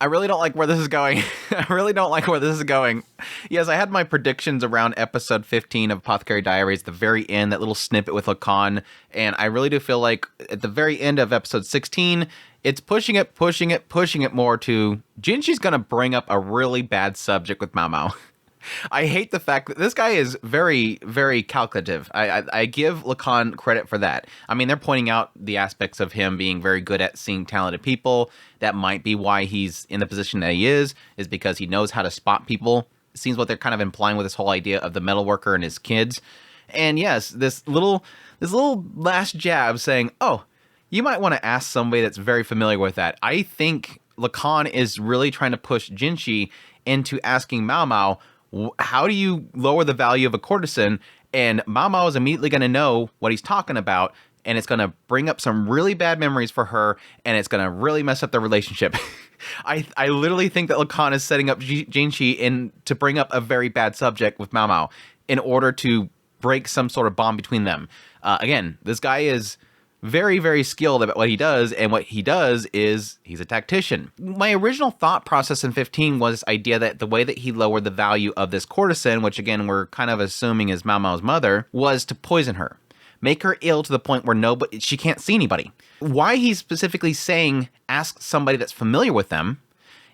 I really don't like where this is going. I really don't like where this is going. Yes, I had my predictions around episode 15 of Apothecary Diaries, the very end, that little snippet with Lukan, and I really do feel like at the very end of episode 16, it's pushing it more to Jinshi's gonna bring up a really bad subject with Mao Mao. I hate the fact that this guy is very, very calculative. I give Lukan credit for that. I mean, they're pointing out the aspects of him being very good at seeing talented people. That might be why he's in the position that he is because he knows how to spot people. It seems what they're kind of implying with this whole idea of the metal worker and his kids. And yes, this little last jab saying, oh, you might want to ask somebody that's very familiar with that. I think Lukan is really trying to push Jinshi into asking Mao Mao, how do you lower the value of a courtesan? And Mao Mao is immediately going to know what he's talking about, and it's going to bring up some really bad memories for her, and it's going to really mess up their relationship. I literally think that Lukan is setting up Jinshi in to bring up a very bad subject with Mao Mao in order to break some sort of bond between them. Again, this guy is very, very skilled at what he does, and what he does is he's a tactician. My original thought process in 15 was this idea that the way that he lowered the value of this courtesan, which again we're kind of assuming is Mao Mao's mother, was to poison her. Make her ill to the point where she can't see anybody. Why he's specifically saying ask somebody that's familiar with them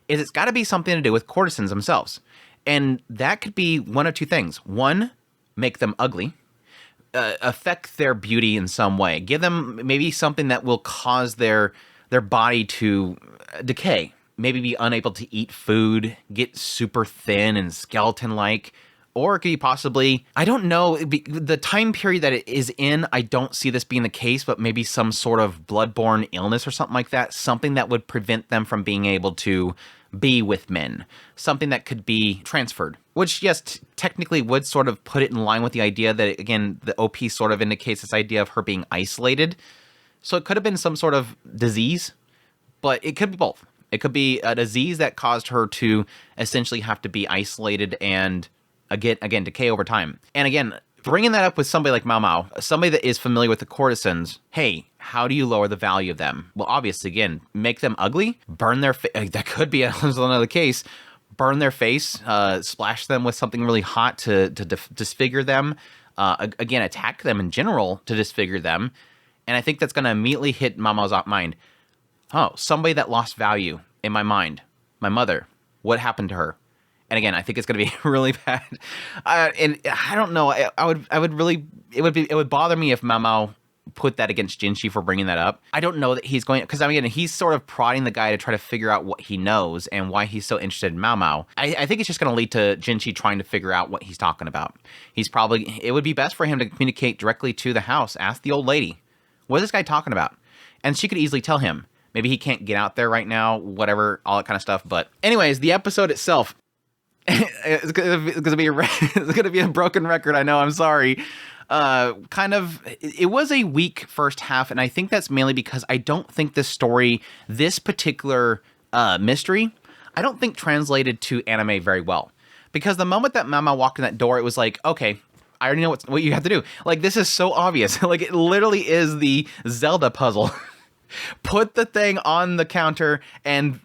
is it's got to be something to do with courtesans themselves. And that could be one of two things. One, make them ugly. Affect their beauty in some way. Give them maybe something that will cause their body to decay. Maybe be unable to eat food, get super thin and skeleton-like. Or it could be possibly, I don't know, the time period that it is in, I don't see this being the case, but maybe some sort of bloodborne illness or something like that. Something that would prevent them from being able to be with men. Something that could be transferred. Which, yes, technically would sort of put it in line with the idea that, again, the OP sort of indicates this idea of her being isolated. So it could have been some sort of disease, but it could be both. It could be a disease that caused her to essentially have to be isolated and, again, decay over time. And again, bringing that up with somebody like Mao Mao, somebody that is familiar with the courtesans, hey, how do you lower the value of them? Well, obviously, again, make them ugly, burn their face. That could be another case. Burn their face, splash them with something really hot to disfigure them. Again, attack them in general to disfigure them. And I think that's going to immediately hit Mao Mao's mind. Oh, somebody that lost value in my mind. My mother. What happened to her? And again, I think it's going to be really bad. And I don't know. It would bother me if Mao Mao put that against Jinshi for bringing that up. I don't know that he's going, because again, he's sort of prodding the guy to try to figure out what he knows and why he's so interested in Mao Mao. I think it's just going to lead to Jinshi trying to figure out what he's talking about. It would be best for him to communicate directly to the house. Ask the old lady, what is this guy talking about? And she could easily tell him. Maybe he can't get out there right now, whatever, all that kind of stuff. But anyways, the episode itself, it's gonna be a broken record. I know. I'm sorry. It was a weak first half, and I think that's mainly because I don't think this particular mystery, I don't think translated to anime very well. Because the moment that Mama walked in that door, it was like, okay, I already know what you have to do. Like, this is so obvious. Like, it literally is the Zelda puzzle. Put the thing on the counter and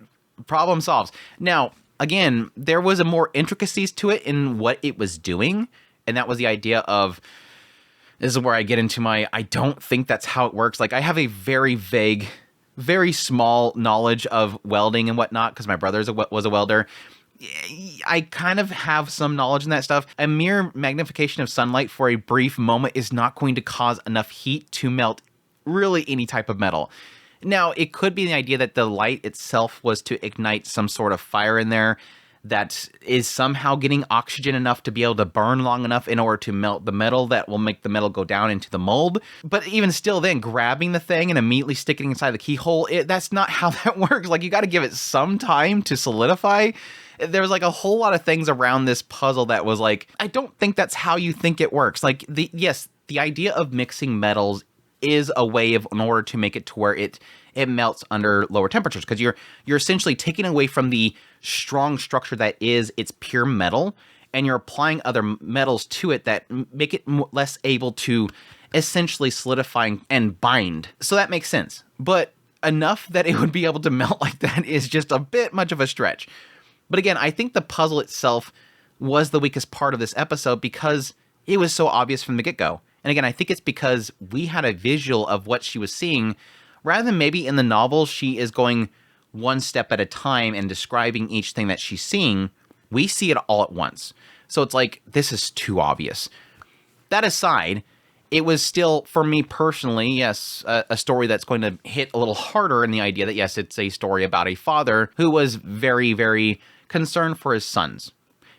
problem solves. Now, again, there was a more intricacies to it in what it was doing, and that was the idea of, this is where I get into I don't think that's how it works. Like, I have a very vague, very small knowledge of welding and whatnot, because my brother was a welder. I kind of have some knowledge in that stuff. A mere magnification of sunlight for a brief moment is not going to cause enough heat to melt really any type of metal. Now, it could be the idea that the light itself was to ignite some sort of fire in there that is somehow getting oxygen enough to be able to burn long enough in order to melt the metal that will make the metal go down into the mold. But even still then, grabbing the thing and immediately sticking it inside the keyhole, that's not how that works. Like, you got to give it some time to solidify. There was like a whole lot of things around this puzzle that was like, I don't think that's how you think it works. Like, the idea of mixing metals is a way in order to make it to where it melts under lower temperatures, because you're essentially taking away from the strong structure that is its pure metal, and you're applying other metals to it that make it less able to essentially solidify and bind. So that makes sense. But enough that it would be able to melt like that is just a bit much of a stretch. But again, I think the puzzle itself was the weakest part of this episode because it was so obvious from the get-go. And again, I think it's because we had a visual of what she was seeing, rather than maybe in the novel she is going one step at a time and describing each thing that she's seeing. We see it all at once. So it's like, this is too obvious. That aside, it was still, for me personally, yes, a story that's going to hit a little harder in the idea that, yes, it's a story about a father who was very, very concerned for his sons.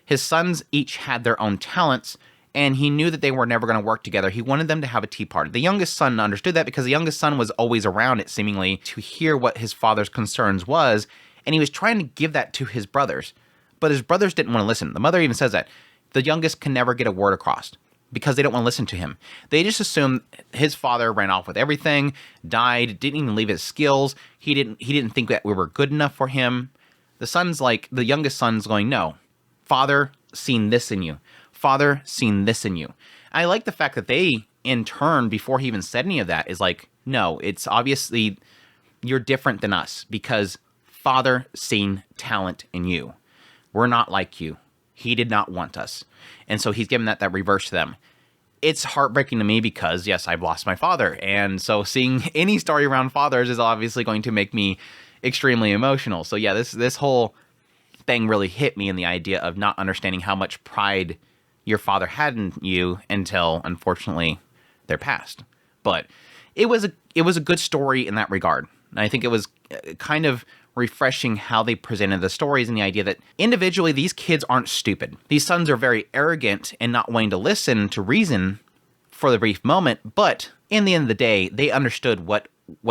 His sons each had their own talents, and he knew that they were never going to work together. He wanted them to have a tea party. The youngest son understood that because the youngest son was always around it, seemingly, to hear what his father's concerns was, and he was trying to give that to his brothers. But his brothers didn't want to listen. The mother even says that. The youngest can never get a word across because they don't want to listen to him. They just assume his father ran off with everything, died, didn't even leave his skills. He didn't think that we were good enough for him. The youngest son's going, no, father, seen this in you. Father, seen this in you. I like the fact that they, in turn, before he even said any of that, is like, no, it's obviously you're different than us because father seen talent in you. We're not like you. He did not want us. And so he's given that reverse to them. It's heartbreaking to me because, yes, I've lost my father. And so seeing any story around fathers is obviously going to make me extremely emotional. So yeah, this whole thing really hit me in the idea of not understanding how much pride your father had in you until, unfortunately, they're passed. But it was a good story in that regard. And I think it was kind of refreshing how they presented the stories and the idea that individually these kids aren't stupid. These sons are very arrogant and not wanting to listen to reason for the brief moment, but in the end of the day, they understood what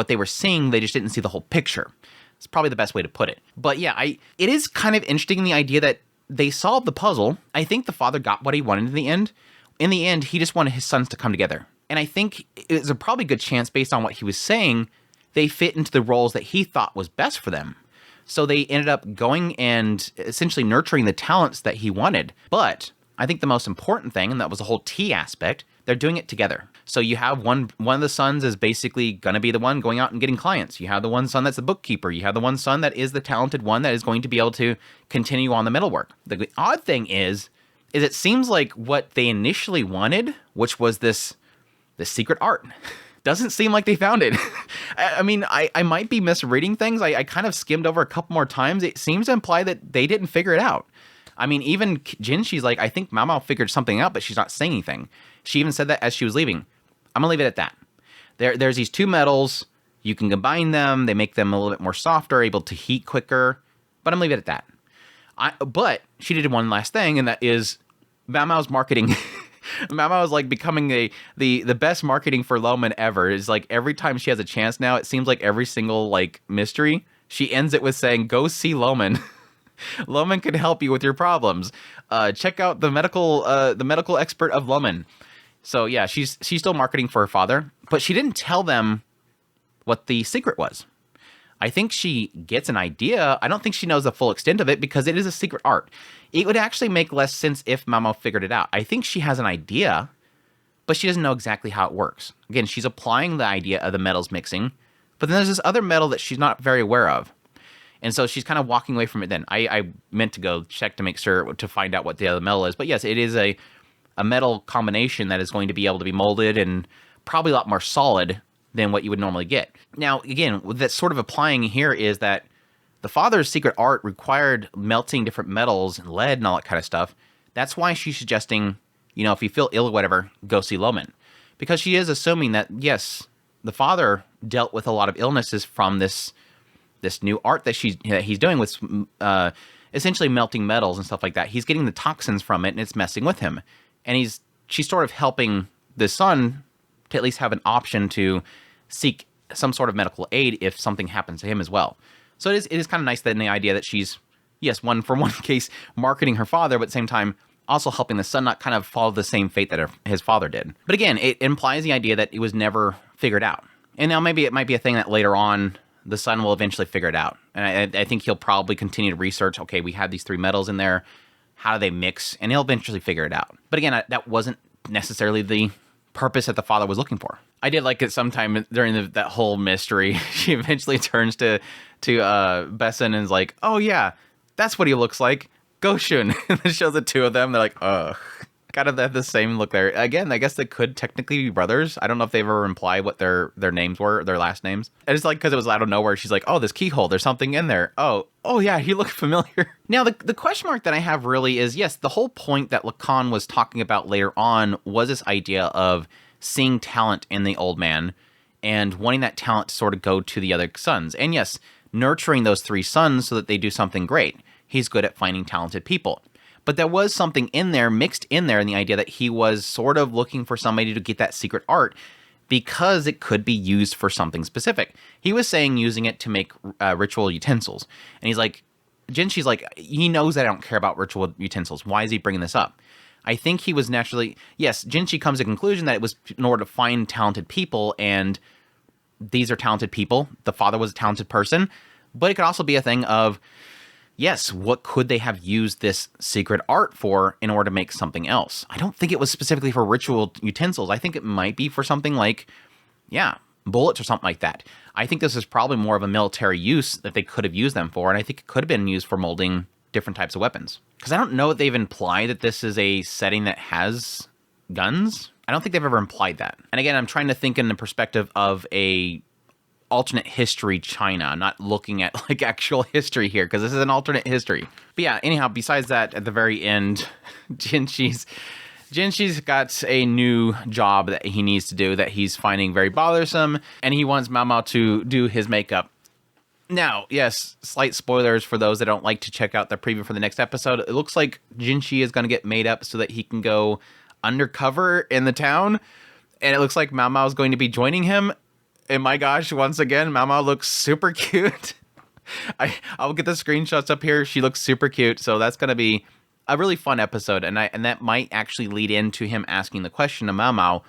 they were seeing. They just didn't see the whole picture. It's probably the best way to put it. But yeah, it is kind of interesting, the idea that they solved the puzzle. I think the father got what he wanted in the end. In the end, he just wanted his sons to come together. And I think it's a probably good chance, based on what he was saying, they fit into the roles that he thought was best for them. So they ended up going and essentially nurturing the talents that he wanted. But I think the most important thing, and that was the whole tea aspect, they're doing it together. So you have one of the sons is basically going to be the one going out and getting clients. You have the one son that's the bookkeeper. You have the one son that is the talented one that is going to be able to continue on the metalwork. The odd thing is it seems like what they initially wanted, which was this secret art, doesn't seem like they found it. I mean, I might be misreading things. I kind of skimmed over a couple more times. It seems to imply that they didn't figure it out. I mean, even Jinshi's like, I think Mao figured something out, but she's not saying anything. She even said that as she was leaving. I'm going to leave it at that. There's these two metals. You can combine them. They make them a little bit more softer, able to heat quicker. But I'm going to leave it at that. But she did one last thing, and that is Mao's marketing. Mao is like becoming the best marketing for Loman ever. It's like every time she has a chance now, it seems like every single like mystery, she ends it with saying, go see Loman. Loman can help you with your problems. Check out the medical expert of Loman. So yeah, she's still marketing for her father, but she didn't tell them what the secret was. I think she gets an idea. I don't think she knows the full extent of it because it is a secret art. It would actually make less sense if Mamo figured it out. I think she has an idea, but she doesn't know exactly how it works. Again, she's applying the idea of the metals mixing, but then there's this other metal that she's not very aware of. And so she's kind of walking away from it then. I meant to go check to make sure, to find out what the other metal is. But yes, it is a metal combination that is going to be able to be molded and probably a lot more solid than what you would normally get. Now, again, what that's sort of applying here is that the father's secret art required melting different metals and lead and all that kind of stuff. That's why she's suggesting, if you feel ill or whatever, go see Loman. Because she is assuming that, yes, the father dealt with a lot of illnesses from this new art that he's doing with essentially melting metals and stuff like that. He's getting the toxins from it, and it's messing with him. And she's sort of helping the son to at least have an option to seek some sort of medical aid if something happens to him as well. So it is kind of nice that in the idea that she's, yes, one case marketing her father, but at the same time also helping the son not kind of follow the same fate that his father did. But again, it implies the idea that it was never figured out. And now maybe it might be a thing that later on the son will eventually figure it out. And I think he'll probably continue to research, okay, we have these three metals in there, how do they mix? And he'll eventually figure it out. But again, that wasn't necessarily the purpose that the father was looking for. I did like it sometime during that whole mystery. She eventually turns to Besson and is like, oh yeah, that's what he looks like. Go Shun. And it shows the two of them. They're like, ugh. Kind of have the same look there. Again, I guess they could technically be brothers. I don't know if they've ever implied what their names were, their last names. And it's like, because it was out of nowhere, she's like, oh, this keyhole, there's something in there. Oh yeah, he looked familiar. Now, the question mark that I have really is, yes, the whole point that Lukan was talking about later on was this idea of seeing talent in the old man and wanting that talent to sort of go to the other sons. And yes, nurturing those 3 sons so that they do something great. He's good at finding talented people. But there was something in there, mixed in there, in the idea that he was sort of looking for somebody to get that secret art because it could be used for something specific. He was saying using it to make ritual utensils. And he's like, Jinshi's like, he knows that I don't care about ritual utensils. Why is he bringing this up? I think he was naturally, yes, Jinshi comes to the conclusion that it was in order to find talented people, and these are talented people. The father was a talented person. But it could also be a thing of, yes, what could they have used this secret art for in order to make something else? I don't think it was specifically for ritual utensils. I think it might be for something like, yeah, bullets or something like that. I think this is probably more of a military use that they could have used them for, and I think it could have been used for molding different types of weapons. Because I don't know that they've implied that this is a setting that has guns. I don't think they've ever implied that. And again, I'm trying to think in the perspective of a alternate history China. I'm not looking at like actual history here because this is an alternate history. But yeah, anyhow, besides that, at the very end, Jinshi's got a new job that he needs to do that he's finding very bothersome, and he wants Mao Mao to do his makeup. Now, yes, slight spoilers for those that don't like to check out the preview for the next episode. It looks like Jinshi is going to get made up so that he can go undercover in the town, and it looks like Mao Mao is going to be joining him. And my gosh, once again, Mao Mao looks super cute. I'll get the screenshots up here. She looks super cute. So that's going to be a really fun episode. And that might actually lead into him asking the question to Mao Mao,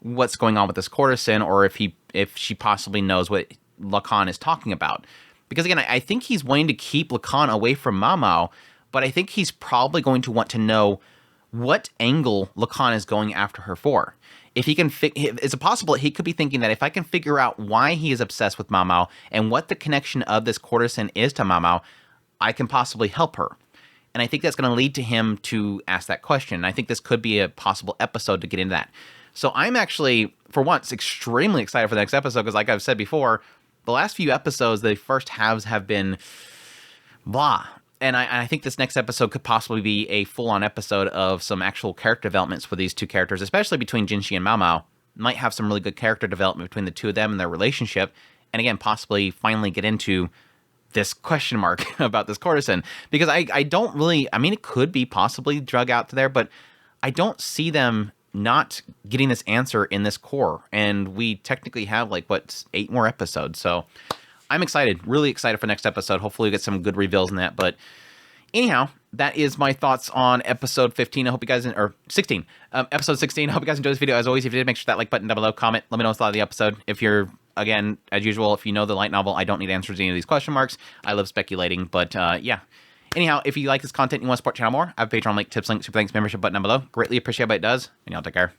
what's going on with this courtesan, or if she possibly knows what Lukan is talking about. Because again, I think he's wanting to keep Lukan away from Mao Mao, but I think he's probably going to want to know what angle Lukan is going after her for. If he can, is it possible he could be thinking that if I can figure out why he is obsessed with Mao Mao and what the connection of this courtesan is to Mao Mao, I can possibly help her. And I think that's going to lead to him to ask that question. And I think this could be a possible episode to get into that. So I'm actually, for once, extremely excited for the next episode because, like I've said before, the last few episodes, the first halves have been blah. And I think this next episode could possibly be a full-on episode of some actual character developments for these two characters, especially between Jinshi and Mao Mao. Might have some really good character development between the two of them and their relationship. And again, possibly finally get into this question mark about this courtesan. Because I don't really, I mean, it could be possibly drug out to there, but I don't see them not getting this answer in this core. And we technically have, 8 more episodes. So I'm excited, really excited for next episode. Hopefully we get some good reveals in that. But anyhow, that is my thoughts on episode 15. I hope you guys, or 16, episode 16. I hope you guys enjoyed this video. As always, if you did, make sure that like button down below, comment, let me know what's thought of the episode. If you're, again, as usual, if you know the light novel, I don't need answers to any of these question marks. I love speculating, but yeah. Anyhow, if you like this content and you want to support the channel more, I have a Patreon link, tips link, super thanks, membership button down below. Greatly appreciate what it does, and y'all take care.